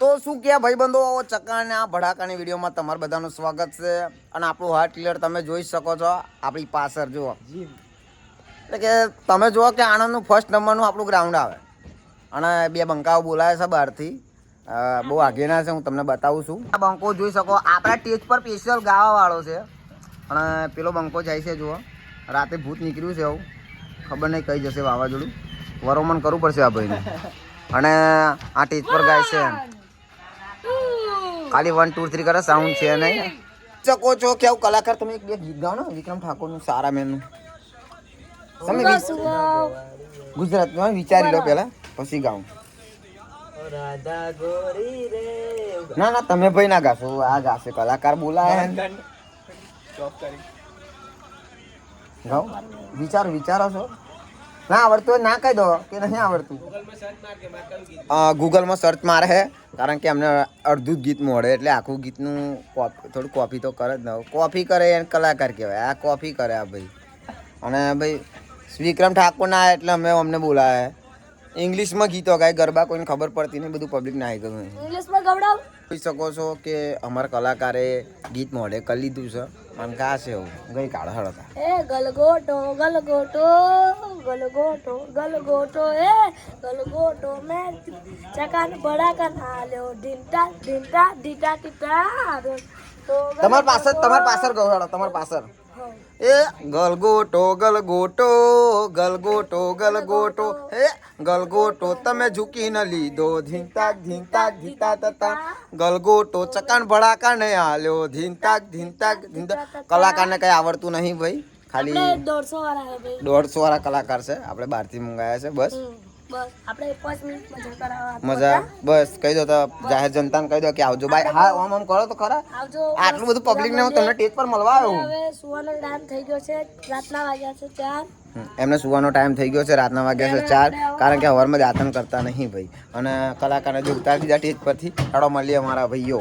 તો શું કે ભાઈબંધો ચકાને આ ભડાકાની વિડીયોમાં તમારું બધાનું સ્વાગત છે અને આપણું હાર્ટ ક્લિયર તમે જોઈ શકો છો આપણી પાછળ જુઓ એટલે કે તમે જુઓ કે આણંદનું ફર્સ્ટ નંબરનું આપણું ગ્રાઉન્ડ આવે અને બે બંકાઓ બોલાવે છે બહારથી બહુ આગેના છે હું તમને બતાવું છું આ બંકો જોઈ શકો આપણા સ્ટેજ પર સ્પેશિયલ ગાવાવાળો છે અને પેલો બંકો જાય છે જુઓ રાતે ભૂત નીકળ્યું છે એવું ખબર નહીં કઈ જશે વાવાઝોડું વરોમણ કરવું પડશે આ ભાઈને અને આ સ્ટેજ પર ગાય છે ખાલી 1 2 3 કરે સાઉન્ડ છે નહીં શકો છો કેવું કલાકાર તમે એક બે ગીત ગાઓ ને વિક્રમ ઠાકોરનું સારા મેનનું તમે ગુજરાતમાં વિચારી લો પહેલા પછી ગાઉં ના ના તમે ભાઈ ના ગાશો આ ગાશે કલાકાર બોલાય ગાઓ વિચારો છો ના આવડતું હોય ના કહી દો કે નહીં આવડતું ગૂગલમાં સર્ચ મારે છે કારણ કે અમને અડધું જ ગીત મળે એટલે આખું ગીતનું થોડું કોપી તો કરે જ ને કોપી કરે એને કલાકાર કહેવાય આ કોપી કરે આ ભાઈ અને ભાઈ વિક્રમ ઠાકોર ના એટલે અમે અમને બોલાવે ઇંગ્લિશમાં ગીતો ગાય ગરબા કોઈને ખબર પડતી નહીં બધું પબ્લિક ના આવી ગયું ઇંગ્લિશમાં ગવડાવ જોઈ શકો છો કે અમારા કલાકારે ગીત મોઢે કરી લીધું છે મને કા છે એવું ગઈ કાળ હળતા એ ગલગોટો ગલગોટો ગલગોટો ગલગોટો એ ગલગોટો મે ચકાન બડા કન હાલ્યો ઢીંટા ઢીંટા ઢીટા ટીટા તમાર પાછળ ગવડાવો તમાર પાછળ એ ગલગોટો ગલગોટો ગલગોટો ગલગોટો હે ગલગોટો તમે ઝૂકી ન લીધો ધીંતાક ધીંતાક ધીતા તતા ગલગોટો ચકાન ભડાકા ને હાલ્યો ધીંતાક ધીંતાક કલાકારને કઈ આવડતું નહીં ભાઈ ખાલી 150 વાળા કલાકાર છે આપણે બહારથી મંગાયા છે બસ આપણે 5 મિનિટ મજા બસ કહી દો તો જાહેર જનતાને કહી દો કે આવજો ભાઈ હા આમ કરો તો ખરા આટલું બધું પબ્લિક ને હું તમને સ્ટેજ પર મળવા આવ્યો હવે સુવાનો ટાઈમ થઈ ગયો છે રાતના વાગ્યા છે 4 એમને સુવાનો ટાઈમ થઈ ગયો છે રાતના વાગ્યા છે 4 કારણ કે હવારમાં દાતન કરતા નહીં ભાઈ અને કલાકારને જો ઉતારી દીધા સ્ટેજ પરથી ચાલો મળીએ અમારા ભાઈઓ